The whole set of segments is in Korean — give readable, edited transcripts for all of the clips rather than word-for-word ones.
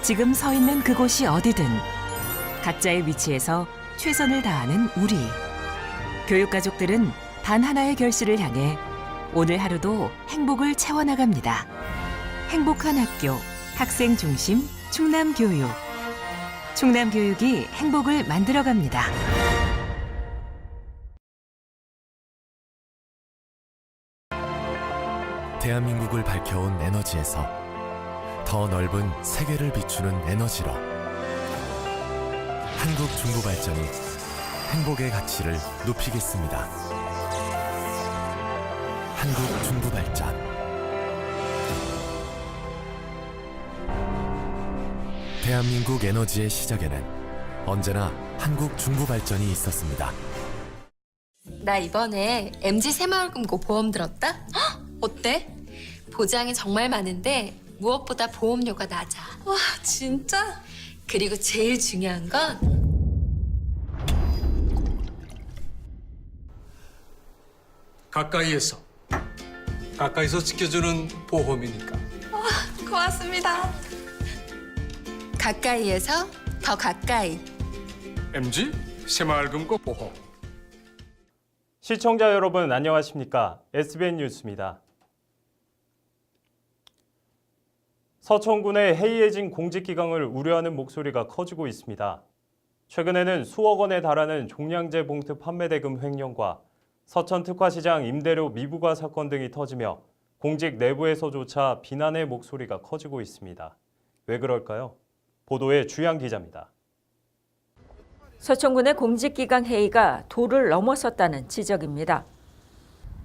지금 서 있는 그곳이 어디든 각자의 위치에서 최선을 다하는 우리. 교육가족들은 단 하나의 결실을 향해 오늘 하루도 행복을 채워나갑니다. 행복한 학교, 학생 중심 충남교육. 충남교육이 행복을 만들어갑니다. 대한민국을 밝혀온 에너지에서 더 넓은 세계를 비추는 에너지로 한국중부발전이 행복의 가치를 높이겠습니다. 한국중부발전. 대한민국 에너지의 시작에는 언제나 한국중부발전이 있었습니다. 나 이번에 MG 새마을금고 보험 들었다? 헉, 어때? 보장이 정말 많은데 무엇보다 보험료가 낮아. 와, 진짜? 그리고 제일 중요한 건 가까이에서 지켜주는 보험이니까. 고맙습니다. 가까이에서 더 가까이. MG 새마을금고 보험. 시청자 여러분 안녕하십니까? SBN 뉴스입니다. 서천군의 해이해진 공직기강을 우려하는 목소리가 커지고 있습니다. 최근에는 수억 원에 달하는 종량제 봉투 판매 대금 횡령과 서천 특화시장 임대료 미부과 사건 등이 터지며 공직 내부에서조차 비난의 목소리가 커지고 있습니다. 왜 그럴까요? 보도에 주양 기자입니다. 서천군의 공직기강 해이가 도를 넘어섰다는 지적입니다.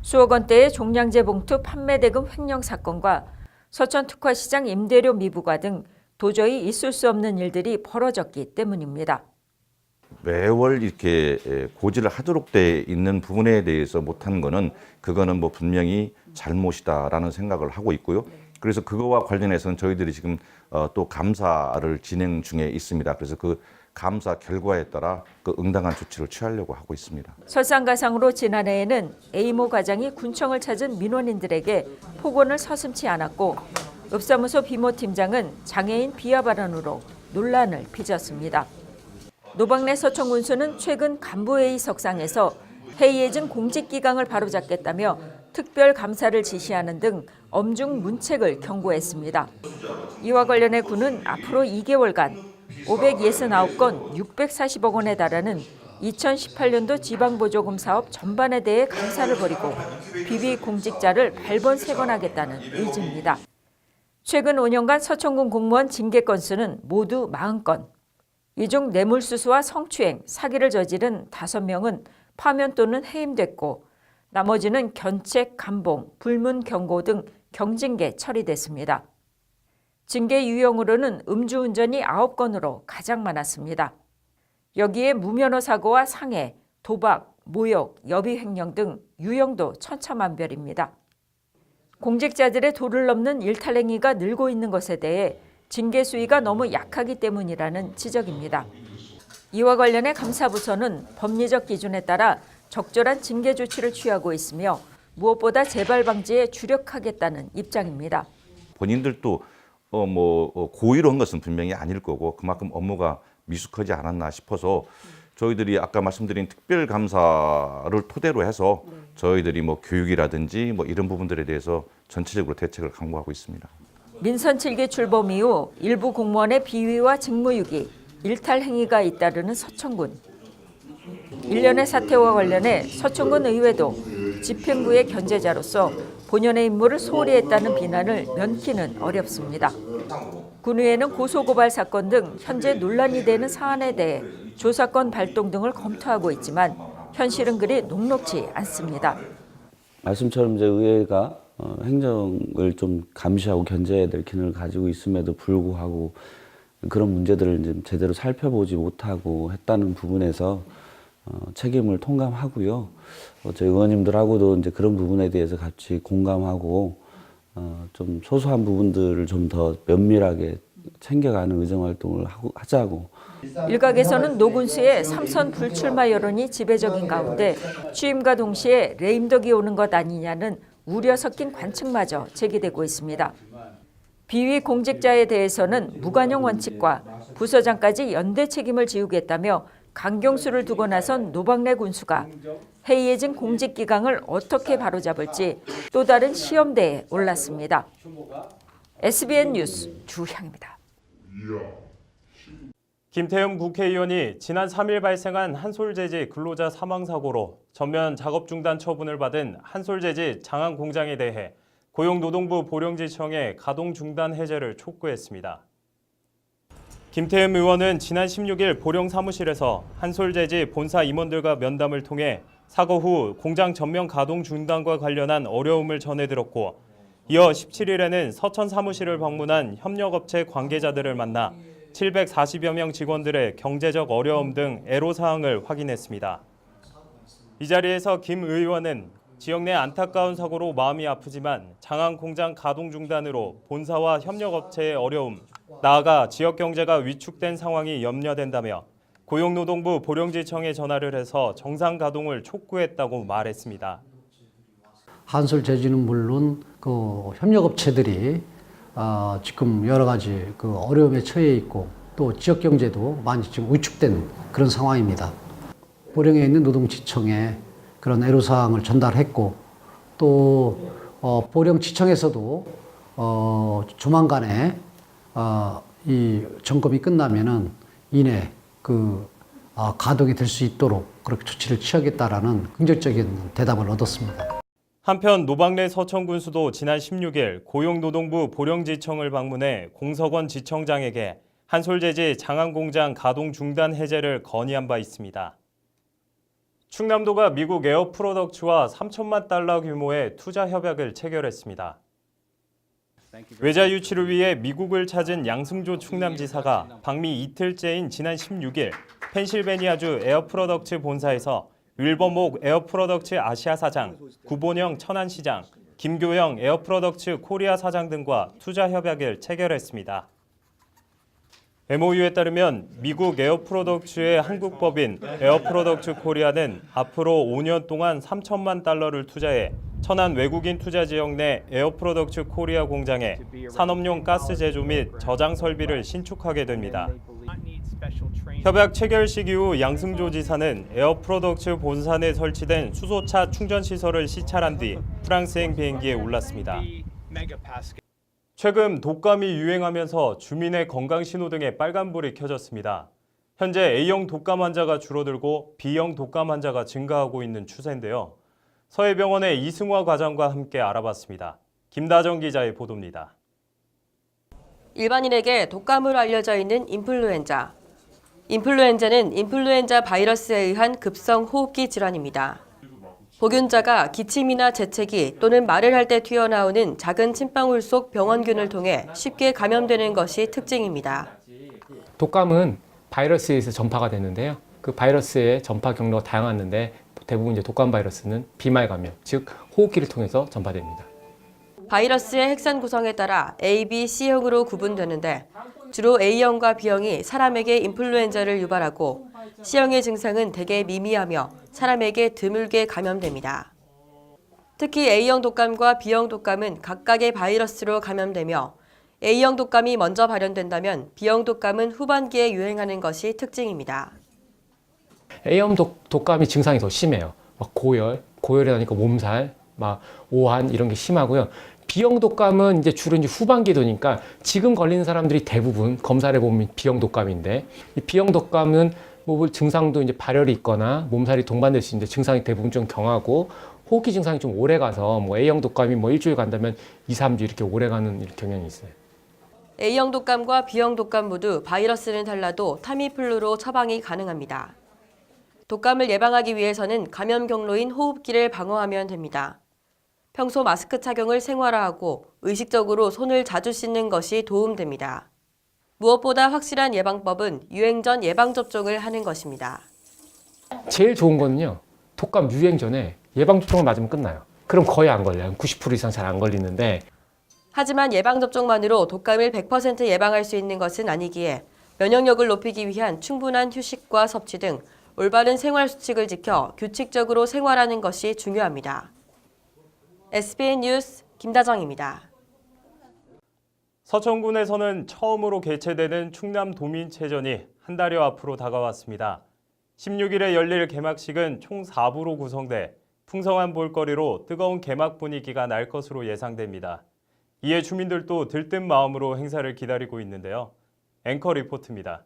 수억 원대의 종량제 봉투 판매 대금 횡령 사건과 서천 특화시장 임대료 미부과 등 도저히 있을 수 없는 일들이 벌어졌기 때문입니다. 매월 이렇게 고지를 하도록 돼 있는 부분에 대해서 못한 거는 그거는 뭐 분명히 잘못이다라는 생각을 하고 있고요. 그래서 그거와 관련해서는 저희들이 지금 또 감사를 진행 중에 있습니다. 그래서 그 감사 결과에 따라 그 응당한 조치를 취하려고 하고 있습니다. 설상가상으로 지난해에는 A모 과장이 군청을 찾은 민원인들에게 폭언을 서슴지 않았고 읍사무소 비모 팀장은 장애인 비하 발언으로 논란을 빚었습니다. 노박래 서천군수는 최근 간부회의 석상에서 해이해진 공직기강을 바로잡겠다며 특별감사를 지시하는 등 엄중 문책을 경고했습니다. 이와 관련해 군은 앞으로 2개월간 569건 640억 원에 달하는 2018년도 지방보조금 사업 전반에 대해 감사를 벌이고 비위 공직자를 발본색원하겠다는 의지입니다. 최근 5년간 서천군 공무원 징계 건수는 모두 40건. 이 중 뇌물수수와 성추행, 사기를 저지른 5명은 파면 또는 해임됐고 나머지는 견책, 감봉, 불문 경고 등 경징계 처리됐습니다. 징계 유형으로는 음주운전이 9건으로 가장 많았습니다. 여기에 무면허 사고와 상해, 도박, 모욕, 여비횡령 등 유형도 천차만별입니다. 공직자들의 도를 넘는 일탈행위가 늘고 있는 것에 대해 징계 수위가 너무 약하기 때문이라는 지적입니다. 이와 관련해 감사부서는 법리적 기준에 따라 적절한 징계 조치를 취하고 있으며 무엇보다 재발 방지에 주력하겠다는 입장입니다. 본인들도 고의로 한 것은 분명히 아닐 거고 그만큼 업무가 미숙하지 않았나 싶어서 저희들이 아까 말씀드린 특별감사를 토대로 해서 저희들이 교육이라든지 이런 부분들에 대해서 전체적으로 대책을 강구하고 있습니다. 민선 7기 출범 이후 일부 공무원의 비위와 직무유기, 일탈 행위가 잇따르는 서천군. 일련의 사태와 관련해 서천군 의회도 집행부의 견제자로서 본연의 임무를 소홀히 했다는 비난을 면키는 어렵습니다. 군의회는 고소고발 사건 등 현재 논란이 되는 사안에 대해 조사권 발동 등을 검토하고 있지만 현실은 그리 녹록지 않습니다. 말씀처럼 이제 의회가 행정을 좀 감시하고 견제해야 될 기능을 가지고 있음에도 불구하고 그런 문제들을 이제 제대로 살펴보지 못하고 했다는 부분에서 책임을 통감하고요. 저희 의원님들하고도 이제 그런 부분에 대해서 같이 공감하고 좀 소소한 부분들을 좀 더 면밀하게 챙겨가는 의정활동을 하자고. 일각에서는 노군수의 3선 불출마 여론이 지배적인 가운데 취임과 동시에 레임덕이 오는 것 아니냐는 우려 섞인 관측마저 제기되고 있습니다. 비위 공직자에 대해서는 무관용 원칙과 부서장까지 연대 책임을 지우겠다며 강경수를 두고 나선 노박래 군수가 해이해진 공직기강을 어떻게 바로잡을지 또 다른 시험대에 올랐습니다. SBN 뉴스 주향입니다. 김태흠 국회의원이 지난 3일 발생한 한솔재지 근로자 사망사고로 전면 작업 중단 처분을 받은 한솔재지 장안공장에 대해 고용노동부 보령지청에 가동 중단 해제를 촉구했습니다. 김태흠 의원은 지난 16일 보령 사무실에서 한솔재지 본사 임원들과 면담을 통해 사고 후 공장 전면 가동 중단과 관련한 어려움을 전해들었고, 이어 17일에는 서천 사무실을 방문한 협력업체 관계자들을 만나 740여 명 직원들의 경제적 어려움 등 애로사항을 확인했습니다. 이 자리에서 김 의원은 지역 내 안타까운 사고로 마음이 아프지만 장안공장 가동 중단으로 본사와 협력업체의 어려움, 나아가 지역 경제가 위축된 상황이 염려된다며 고용노동부 보령지청에 전화를 해서 정상 가동을 촉구했다고 말했습니다. 한솔재지는 물론 그 협력업체들이 지금 여러 가지 그 어려움에 처해 있고 또 지역 경제도 많이 지금 위축된 그런 상황입니다. 보령에 있는 노동지청에 그런 애로사항을 전달했고 또 보령지청에서도 조만간에 이 점검이 끝나면은 이내 가동이 될 수 있도록 그렇게 조치를 취하겠다라는 긍정적인 대답을 얻었습니다. 한편 노박래 서천군수도 지난 16일 고용노동부 보령지청을 방문해 공석원 지청장에게 한솔재지 장안공장 가동 중단 해제를 건의한 바 있습니다. 충남도가 미국 에어프로덕츠와 3천만 달러 규모의 투자 협약을 체결했습니다. 외자 유치를 위해 미국을 찾은 양승조 충남지사가 방미 이틀째인 지난 16일 펜실베니아주 에어프로덕츠 본사에서 윌버목 에어프로덕츠 아시아 사장, 구본영 천안시장, 김교영 에어프로덕츠 코리아 사장 등과 투자 협약을 체결했습니다. MOU에 따르면 미국 에어프로덕츠의 한국 법인 에어프로덕츠 코리아는 앞으로 5년 동안 3천만 달러를 투자해 천안 외국인 투자 지역 내 에어프로덕츠 코리아 공장에 산업용 가스 제조 및 저장 설비를 신축하게 됩니다. 협약 체결식 이후 양승조 지사는 에어프로덕츠 본사 내 설치된 수소차 충전 시설을 시찰한 뒤 프랑스행 비행기에 올랐습니다. 최근 독감이 유행하면서 주민의 건강 신호등에 빨간불이 켜졌습니다. 현재 A형 독감 환자가 줄어들고 B형 독감 환자가 증가하고 있는 추세인데요. 서해병원의 이승화 과장과 함께 알아봤습니다. 김다정 기자의 보도입니다. 일반인에게 독감으로 알려져 있는 인플루엔자. 인플루엔자는 인플루엔자 바이러스에 의한 급성 호흡기 질환입니다. 보균자가 기침이나 재채기 또는 말을 할 때 튀어나오는 작은 침방울 속 병원균을 통해 쉽게 감염되는 것이 특징입니다. 독감은 바이러스에 의해서 전파가 되는데요. 그 바이러스의 전파 경로가 다양한데 대부분 이제 독감 바이러스는 비말 감염, 즉 호흡기를 통해서 전파됩니다. 바이러스의 핵산 구성에 따라 A, B, C형으로 구분되는데 주로 A형과 B형이 사람에게 인플루엔자를 유발하고 C형의 증상은 대개 미미하며 사람에게 드물게 감염됩니다. 특히 A형 독감과 B형 독감은 각각의 바이러스로 감염되며 A형 독감이 먼저 발현된다면 B형 독감은 후반기에 유행하는 것이 특징입니다. A형 독감이 증상이 더 심해요. 막 고열이라니까 몸살, 막 오한 이런 게 심하고요. B형 독감은 이제 주로 후반기에 도니까 지금 걸리는 사람들이 대부분 검사를 보면 B형 독감인데 이 B형 독감은 뭐 증상도 이제 발열이 있거나 몸살이 동반될 수 있는데 증상이 대부분 좀 경하고 호흡기 증상이 좀 오래 가서 뭐 A형 독감이 뭐 일주일 간다면 2, 3주 이렇게 오래 가는 경향이 있어요. A형 독감과 B형 독감 모두 바이러스는 달라도 타미플루로 처방이 가능합니다. 독감을 예방하기 위해서는 감염 경로인 호흡기를 방어하면 됩니다. 평소 마스크 착용을 생활화하고 의식적으로 손을 자주 씻는 것이 도움됩니다. 무엇보다 확실한 예방법은 유행 전 예방접종을 하는 것입니다. 제일 좋은 거는요. 독감 유행 전에 예방접종을 맞으면 끝나요. 그럼 거의 안 걸려요. 90% 이상 잘 안 걸리는데. 하지만 예방접종만으로 독감을 100% 예방할 수 있는 것은 아니기에 면역력을 높이기 위한 충분한 휴식과 섭취 등 올바른 생활 수칙을 지켜 규칙적으로 생활하는 것이 중요합니다. SBN 뉴스 김다정입니다. 서천군에서는 처음으로 개최되는 충남도민체전이 한 달여 앞으로 다가왔습니다. 16일에 열릴 개막식은 총 4부로 구성돼 풍성한 볼거리로 뜨거운 개막 분위기가 날 것으로 예상됩니다. 이에 주민들도 들뜬 마음으로 행사를 기다리고 있는데요. 앵커 리포트입니다.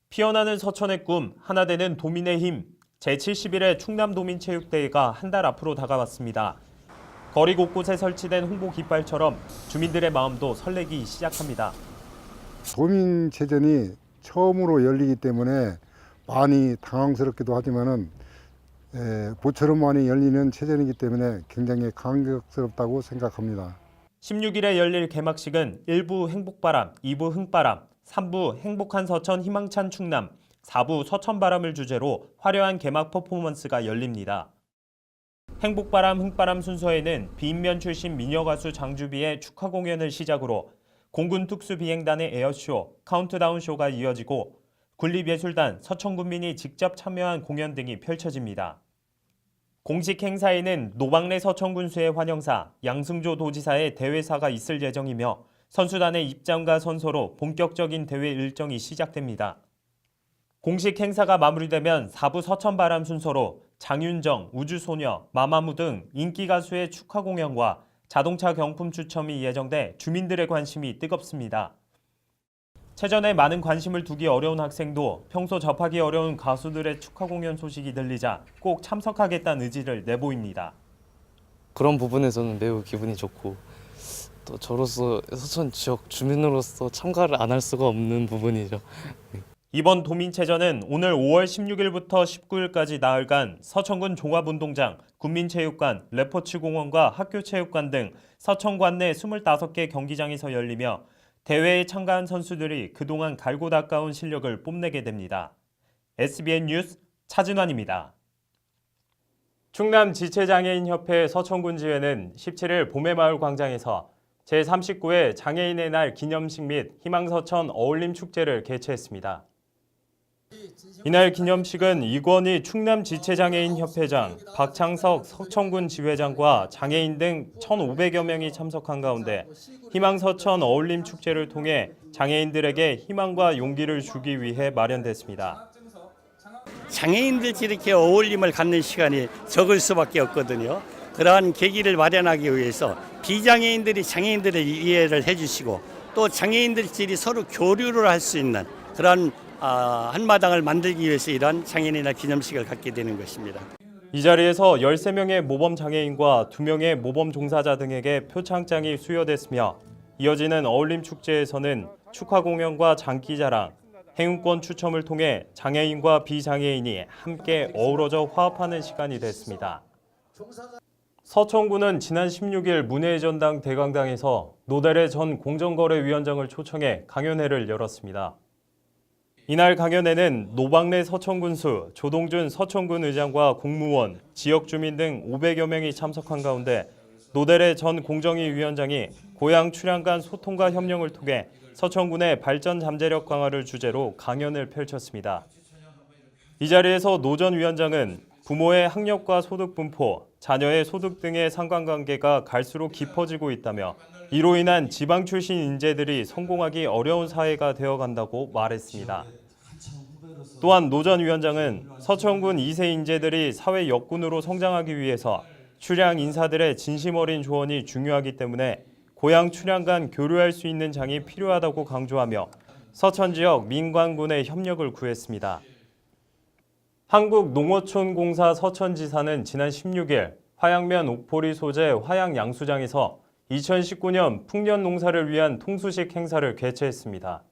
피어나는 서천의 꿈, 하나 되는 도민의 힘, 제71회 충남도민체육대회가 한 달 앞으로 다가왔습니다. 거리 곳곳에 설치된 홍보 깃발처럼 주민들의 마음도 설레기 시작합니다. 도민체전이 처음으로 열리기 때문에 많이 당황스럽기도 하지만은 모처럼 많이 열리는 체전이기 때문에 굉장히 감격스럽다고 생각합니다. 16일에 열릴 개막식은 1부 행복바람, 2부 흥바람, 3부 행복한 서천 희망찬 충남, 4부 서천바람을 주제로 화려한 개막 퍼포먼스가 열립니다. 행복바람, 흥바람 순서에는 비인면 출신 미녀 가수 장주비의 축하 공연을 시작으로 공군 특수비행단의 에어쇼, 카운트다운 쇼가 이어지고 군립예술단, 서천군민이 직접 참여한 공연 등이 펼쳐집니다. 공식 행사에는 노방래 서천군수의 환영사, 양승조 도지사의 대회사가 있을 예정이며 선수단의 입장과 선서로 본격적인 대회 일정이 시작됩니다. 공식 행사가 마무리되면 4부 서천바람 순서로 장윤정, 우주소녀, 마마무 등 인기 가수의 축하 공연과 자동차 경품 추첨이 예정돼 주민들의 관심이 뜨겁습니다. 체전에 많은 관심을 두기 어려운 학생도 평소 접하기 어려운 가수들의 축하 공연 소식이 들리자 꼭 참석하겠다는 의지를 내보입니다. 그런 부분에서는 매우 기분이 좋고 또 저로서 서천 지역 주민으로서 참가를 안 할 수가 없는 부분이죠. 이번 도민체전은 오늘 5월 16일부터 19일까지 나흘간 서천군 종합운동장, 군민체육관, 레포츠공원과 학교체육관 등 서천관 내 25개 경기장에서 열리며 대회에 참가한 선수들이 그동안 갈고 닦아온 실력을 뽐내게 됩니다. SBN 뉴스 차진환입니다. 충남지체장애인협회 서천군지회는 17일 봄의마을 광장에서 제39회 장애인의 날 기념식 및 희망서천 어울림축제를 개최했습니다. 이날 기념식은 이권희 충남지체장애인협회장, 박창석 서천군 지회장과 장애인 등 1,500여 명이 참석한 가운데 희망서천 어울림축제를 통해 장애인들에게 희망과 용기를 주기 위해 마련됐습니다. 장애인들끼리 이렇게 어울림을 갖는 시간이 적을 수밖에 없거든요. 그러한 계기를 마련하기 위해서 비장애인들이 장애인들의 이해를 해주시고 또 장애인들끼리 서로 교류를 할 수 있는 그런 한마당을 만들기 위해서 이런 장애인의 날 기념식을 갖게 되는 것입니다. 이 자리에서 13명의 모범 장애인과 2명의 모범 종사자 등에게 표창장이 수여됐으며 이어지는 어울림 축제에서는 축하 공연과 장기자랑, 행운권 추첨을 통해 장애인과 비장애인이 함께 어우러져 화합하는 시간이 됐습니다. 서천군은 지난 16일 문해전당 대강당에서 노대래 전 공정거래위원장을 초청해 강연회를 열었습니다. 이날 강연회는 노방래 서천군수, 조동준 서천군 의장과 공무원, 지역 주민 등 500여 명이 참석한 가운데 노대래 전 공정위위원장이 고향 출향 간 소통과 협력을 통해 서천군의 발전 잠재력 강화를 주제로 강연을 펼쳤습니다. 이 자리에서 노 전 위원장은 부모의 학력과 소득 분포, 자녀의 소득 등의 상관관계가 갈수록 깊어지고 있다며 이로 인한 지방 출신 인재들이 성공하기 어려운 사회가 되어간다고 말했습니다. 또한 노 전 위원장은 서천군 2세 인재들이 사회 역군으로 성장하기 위해서 출향 인사들의 진심 어린 조언이 중요하기 때문에 고향 출향 간 교류할 수 있는 장이 필요하다고 강조하며 서천 지역 민관군의 협력을 구했습니다. 한국농어촌공사 서천지사는 지난 16일 화양면 옥포리 소재 화양양수장에서 2019년 풍년 농사를 위한 통수식 행사를 개최했습니다.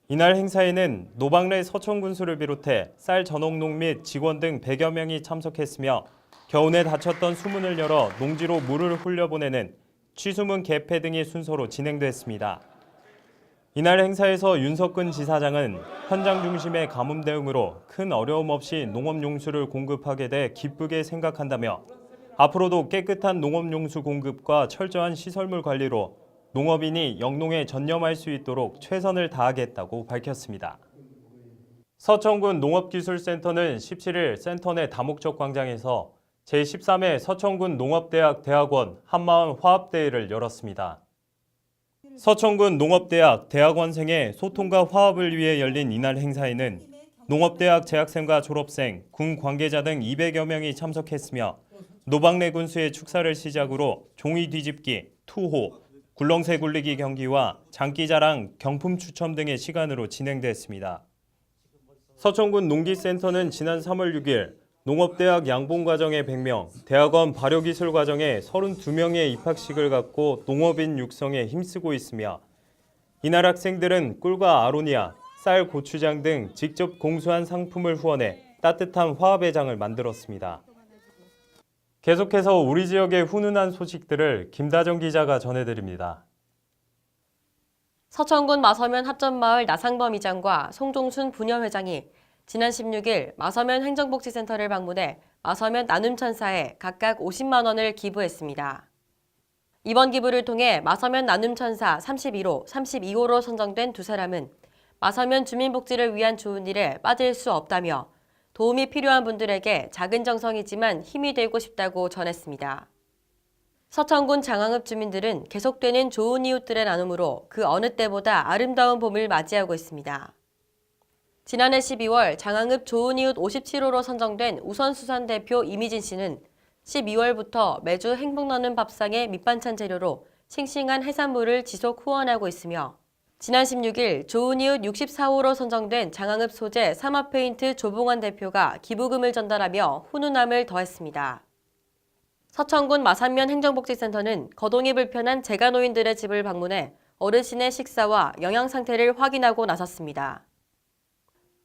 이날 행사에는 노방래 서천군수를 비롯해 쌀 전업농 및 직원 등 100여 명이 참석했으며 겨우내 닫혔던 수문을 열어 농지로 물을 흘려보내는 취수문 개폐 등의 순서로 진행됐습니다. 이날 행사에서 윤석근 지사장은 현장 중심의 가뭄 대응으로 큰 어려움 없이 농업용수를 공급하게 돼 기쁘게 생각한다며 앞으로도 깨끗한 농업용수 공급과 철저한 시설물 관리로 농업인이 영농에 전념할 수 있도록 최선을 다하겠다고 밝혔습니다. 서천군 농업기술센터는 17일 센터 내 다목적 광장에서 제13회 서천군 농업대학 대학원 한마음 화합대회를 열었습니다. 서천군 농업대학 대학원생의 소통과 화합을 위해 열린 이날 행사에는 농업대학 재학생과 졸업생, 군 관계자 등 200여 명이 참석했으며 노박래 군수의 축사를 시작으로 종이 뒤집기, 투호, 굴렁쇠 굴리기 경기와 장기자랑, 경품 추첨 등의 시간으로 진행됐습니다. 서천군 농기센터는 지난 3월 6일 농업대학 양봉과정에 100명, 대학원 발효기술과정에 32명의 입학식을 갖고 농업인 육성에 힘쓰고 있으며 이날 학생들은 꿀과 아로니아, 쌀, 고추장 등 직접 공수한 상품을 후원해 따뜻한 화합의 장을 만들었습니다. 계속해서 우리 지역의 훈훈한 소식들을 김다정 기자가 전해드립니다. 서천군 마서면 합전마을 나상범 이장과 송종순 부녀회장이 지난 16일 마서면 행정복지센터를 방문해 마서면 나눔천사에 각각 50만 원을 기부했습니다. 이번 기부를 통해 마서면 나눔천사 31호, 32호로 선정된 두 사람은 마서면 주민복지를 위한 좋은 일에 빠질 수 없다며 도움이 필요한 분들에게 작은 정성이지만 힘이 되고 싶다고 전했습니다. 서천군 장항읍 주민들은 계속되는 좋은 이웃들의 나눔으로 그 어느 때보다 아름다운 봄을 맞이하고 있습니다. 지난해 12월 장항읍 좋은 이웃 57호로 선정된 우선수산 대표 이미진 씨는 12월부터 매주 행복 나눔 밥상의 밑반찬 재료로 싱싱한 해산물을 지속 후원하고 있으며 지난 16일 좋은 이웃 64호로 선정된 장항읍 소재 삼합페인트 조봉환 대표가 기부금을 전달하며 훈훈함을 더했습니다. 서천군 마산면 행정복지센터는 거동이 불편한 재가노인들의 집을 방문해 어르신의 식사와 영양 상태를 확인하고 나섰습니다.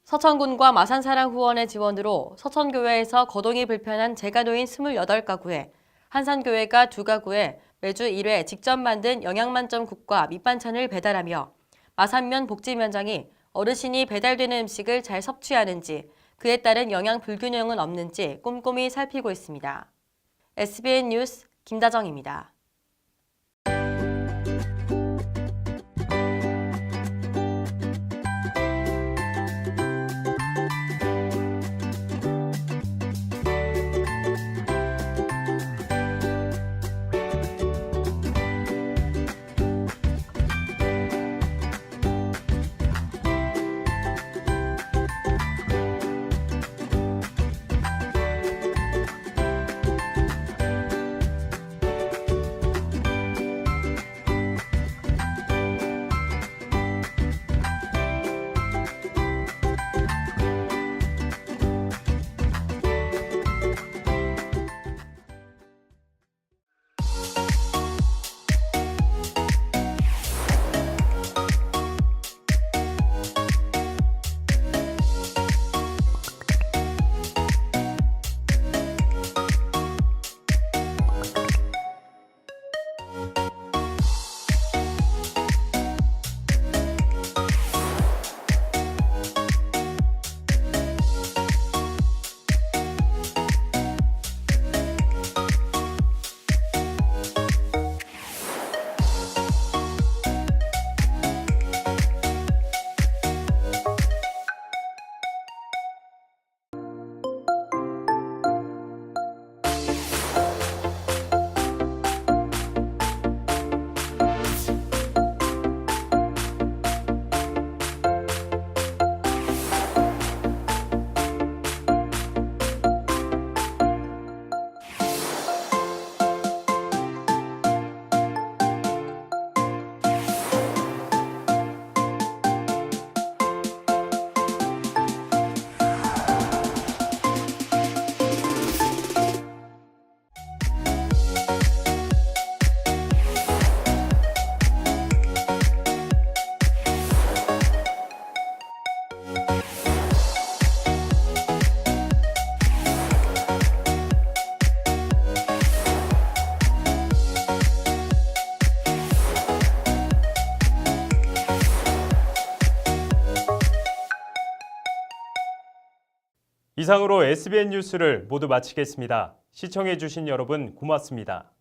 서천군과 마산사랑후원의 지원으로 서천교회에서 거동이 불편한 재가노인 28가구에 한산교회가 2가구에 매주 1회 직접 만든 영양만점국과 밑반찬을 배달하며 마산면 복지면장이 어르신이 배달되는 음식을 잘 섭취하는지 그에 따른 영양 불균형은 없는지 꼼꼼히 살피고 있습니다. SBN 뉴스 김다정입니다. 이상으로 SBN 뉴스를 모두 마치겠습니다. 시청해주신 여러분 고맙습니다.